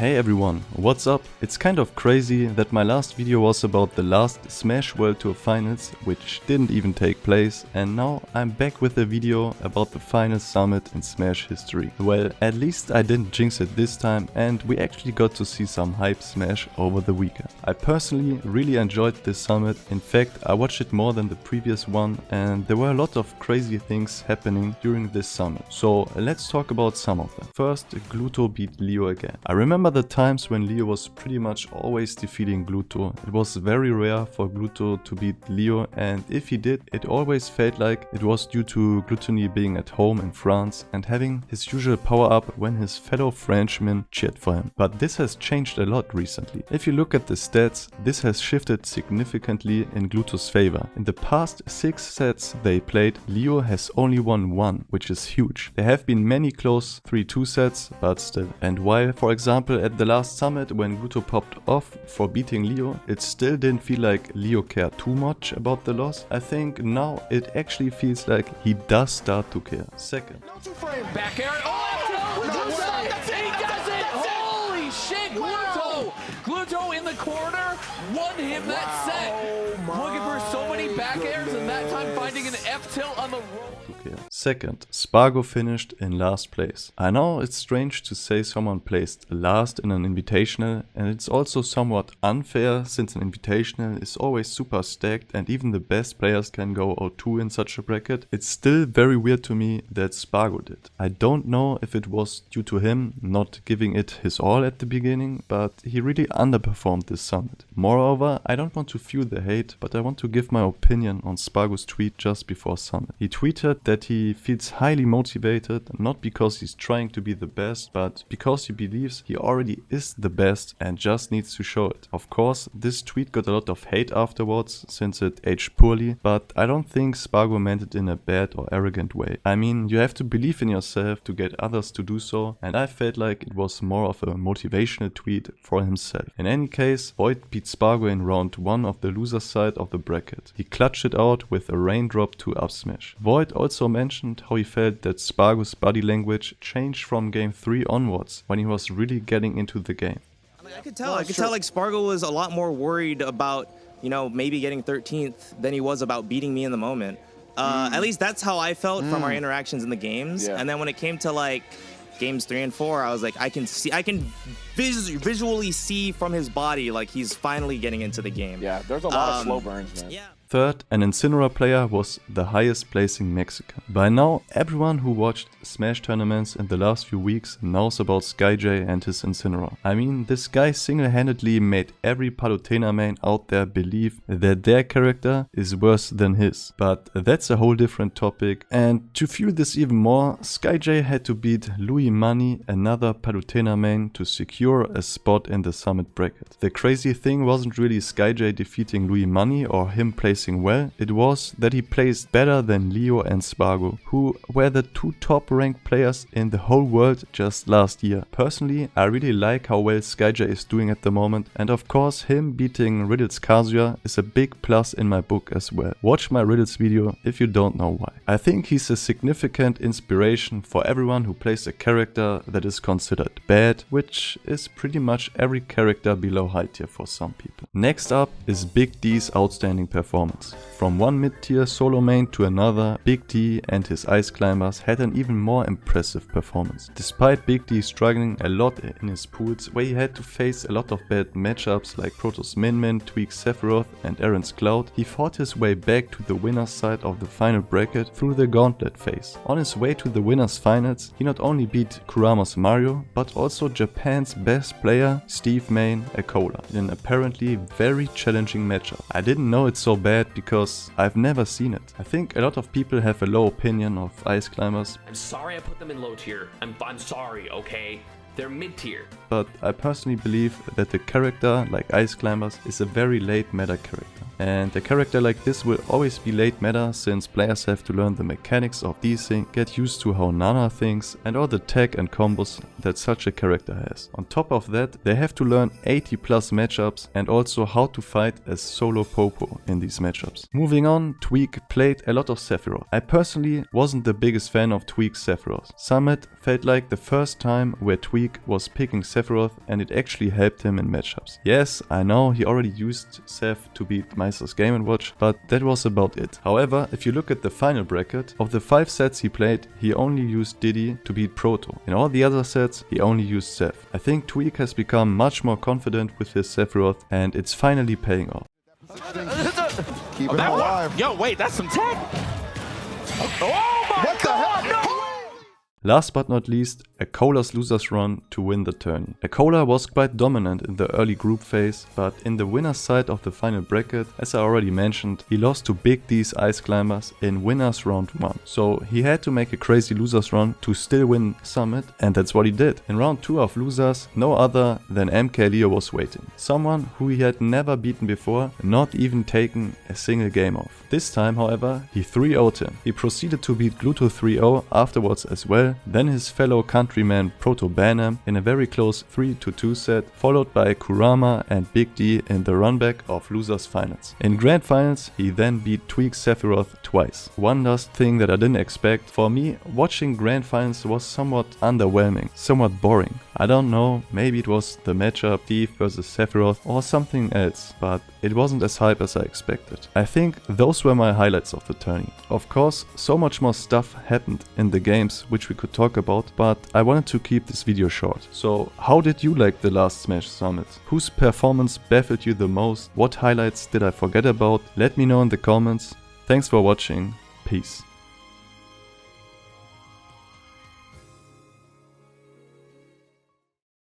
Hey everyone, what's up? It's kind of crazy that my last video was about the last Smash World Tour Finals, which didn't even take place, and now I'm back with a video about the finals summit in Smash history. Well, at least I didn't jinx it this time, and we actually got to see some hype Smash over the weekend. I personally really enjoyed this summit. In fact, I watched it more than the previous one, and there were a lot of crazy things happening during this summit. So let's talk about some of them. First, Gluto beat Leo again. I remember the times when Leo was pretty much always defeating Gluto. It was very rare for Gluto to beat Leo, and if he did, it always felt like it was due to Gluttony being at home in France and having his usual power up when his fellow Frenchmen cheered for him. But this has changed a lot recently. If you look at the stats, this has shifted significantly in Gluto's favor. In the past 6 sets they played, Leo has only won 1, which is huge. There have been many close 3-2 sets, but still. And while, for example, at the last summit when Gluto popped off for beating Leo, it still didn't feel like Leo cared too much about the loss. I think now it actually feels like he does start to care. Second. Back air. Oh, he does it! Holy shit, Gluto! Gluto in the corner, won him that set. Looking for so many back airs and that time finding an F tilt on the roll. Second, Spago finished in last place. I know it's strange to say someone placed last in an invitational, and it's also somewhat unfair since an invitational is always super stacked and even the best players can go 0-2 in such a bracket. It's still very weird to me that Spago did. I don't know if it was due to him not giving it his all at the beginning, but he really underperformed this summit. Moreover, I don't want to fuel the hate, but I want to give my opinion on Spago's tweet just before summit. He tweeted that he feels highly motivated, not because he's trying to be the best, but because he believes he already is the best and just needs to show it. Of course, this tweet got a lot of hate afterwards since it aged poorly, but I don't think Spago meant it in a bad or arrogant way. I mean, you have to believe in yourself to get others to do so, and I felt like it was more of a motivational tweet for himself. In any case, Void beat Spago in round 1 of the loser side of the bracket. He clutched it out with a raindrop to up smash. Void also mentioned how he felt that Spago's body language changed from game 3 onwards when he was really getting into the game. I mean, I could tell like Spago was a lot more worried about, you know, maybe getting 13th than he was about beating me in the moment. At least that's how I felt from our interactions in the games. Yeah. And then when it came to like games 3 and 4, I was like, I can visually see from his body like he's finally getting into the game. Yeah, there's a lot of slow burns, man. Yeah. Third, an Incineroar player was the highest placing Mexican. By now, everyone who watched Smash tournaments in the last few weeks knows about Skyjay and his Incineroar. I mean, this guy single-handedly made every Palutena main out there believe that their character is worse than his. But that's a whole different topic. And to fuel this even more, Skyjay had to beat Louis Money, another Palutena main, to secure a spot in the summit bracket. The crazy thing wasn't really Skyjay defeating Louis Money or him placing well, it was that he placed better than Leo and Spago, who were the 2 top ranked players in the whole world just last year. Personally, I really like how well Skyjay is doing at the moment, and of course him beating Riddle's Kazuya is a big plus in my book as well. Watch my Riddle's video if you don't know why. I think he's a significant inspiration for everyone who plays a character that is considered bad, which is pretty much every character below high tier for some people. Next up is Big D's outstanding performance. From one mid-tier solo main to another, Big D and his Ice Climbers had an even more impressive performance. Despite Big D struggling a lot in his pools, where he had to face a lot of bad matchups like Protoss Min Min, Tweak Sephiroth and Aaron's Cloud, he fought his way back to the winner's side of the final bracket through the gauntlet phase. On his way to the winners finals, he not only beat Kurama's Mario, but also Japan's best player, Steve Main Acolas, in an apparently very challenging matchup. I didn't know it's so bad because I've never seen it. I think a lot of people have a low opinion of Ice Climbers. I'm sorry I put them in low tier. I'm sorry, okay? They're mid tier. But I personally believe that the character like Ice Climbers is a very late meta character. And a character like this will always be late meta, since players have to learn the mechanics of these things, get used to how Nana thinks and all the tech and combos that such a character has. On top of that, they have to learn 80 plus matchups and also how to fight as solo Popo in these matchups. Moving on, Tweak played a lot of Sephiroth. I personally wasn't the biggest fan of Tweak's Sephiroth. Summit felt like the first time where Tweak was picking Sephiroth and it actually helped him in matchups. Yes, I know he already used Seph to beat Meister's Game & Watch, but that was about it. However, if you look at the final bracket, of the 5 sets he played, he only used Diddy to beat Proto. In all the other sets, he only used Seph. I think Tweak has become much more confident with his Sephiroth and it's finally paying off. Keep it alive. Yo, wait, that's some tech. Oh my God, no! Last but not least, Acolas losers run to win the tourney. Acola was quite dominant in the early group phase, but in the winner's side of the final bracket, as I already mentioned, he lost to Big D's Ice Climbers in winners round 1. So he had to make a crazy losers run to still win Summit, and that's what he did. In round 2 of losers, no other than MK Leo was waiting. Someone who he had never beaten before, not even taken a single game off. This time, however, he 3-0'd him. He proceeded to beat Gluto 3-0 afterwards as well, then his fellow countryman Proto Banham in a very close 3-2 set, followed by Kurama and Big D in the runback of losers finals. In grand finals, he then beat Tweak Sephiroth twice. One last thing that I didn't expect, for me, watching grand finals was somewhat underwhelming, somewhat boring. I don't know, maybe it was the matchup Thief versus Sephiroth or something else, but it wasn't as hype as I expected. I think those were my highlights of the tourney. Of course, so much more stuff happened in the games which we could talk about, but I wanted to keep this video short. So how did you like the last Smash Summit? Whose performance baffled you the most? What highlights did I forget about? Let me know in the comments. Thanks for watching. Peace.